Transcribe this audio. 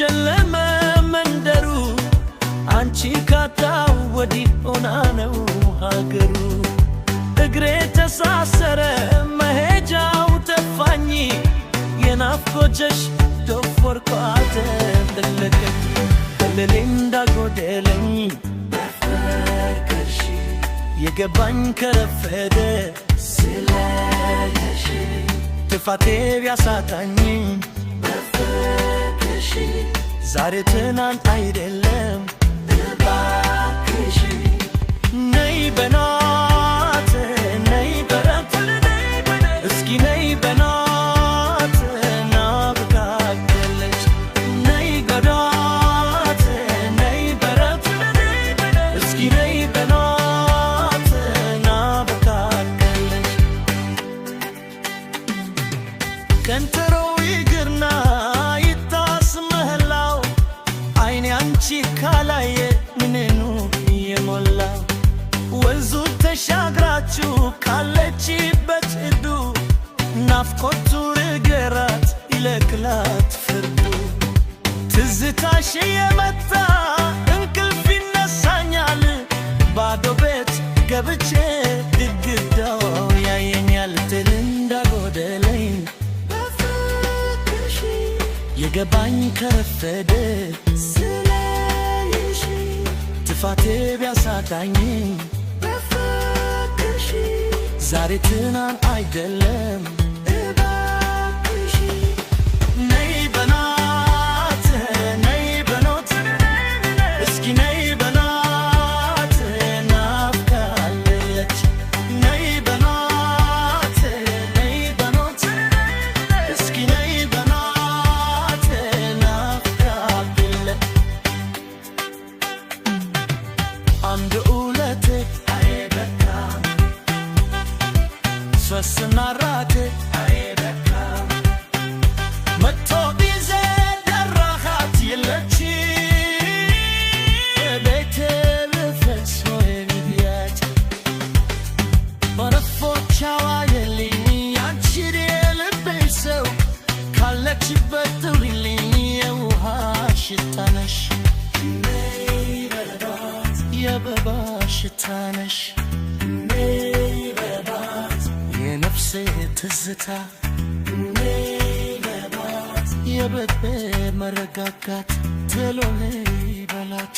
ጨለመ መንደሩ አንቺ ካጣው ወዲህ ሆና ነው ሀገሩ እግሬ ተሳሰረ መሄጃው ጠፋኝ የናፍቆትሽ ዶፎርኳት ተለቀኝ ከለሌ እንዳጎደለኝ በፍቅርሽ የገባኝ ከረፈደ ስለሽ ጥፋቴ ቢያሳጣኝ በፍቅርሽ ዛሬ ትናንት አይደለም እባክሽ ነይ በናት ነይ በረት እስኪ ነይ በናት ናፍቃለች ነይ በናት ነይ በረት እስኪ ነይ በናት ናፍቃለች ከንተሮ ይግርና ይታስመህላው አይኔ አንቺ ካላየ ምንኑ የሞላው ወንዙ ተሻግራችሁ ካለችበት ሂዱ ናፍቆቱ ርገራት ይለክላት ፍርዱ ትዝታሽ የመጣ እንቅልፍ ይነሳኛል ባዶ ቤት ገብቼ ግድግዳው ያየኛል ትል እንዳጎደለኝ በፍቅርሽ የገባኝ ከረፈደ ስለሽ ጥፋቴ ቢያሳጣኝ በፍቅርሽ ዛሬ ትናንት አይደለም እባክሽ ነይ በናት ነይ በኖት እስኪ ነይ በናት ናፍቃለች ነይ በናት ነይ በኖት እስኪ ነይ በናት ናፍቃለች አንድ ኡለቴ አይበቃም ሶስትና ራቴ አይበቃም መቶ ጊዜ ደራኻት የለች ቤቴ ልፍስ ወይ ቢያት በረፎቻዋ የልኝ አንቺ የልቤ ሰው ካለችበት ጥሪልኝ የውሃ ሽታ ነሽ የአበባ ሽታ ነሽ የነፍሴ ትዝታ የልቤ መረጋጋት ቶሎ ነይ በላት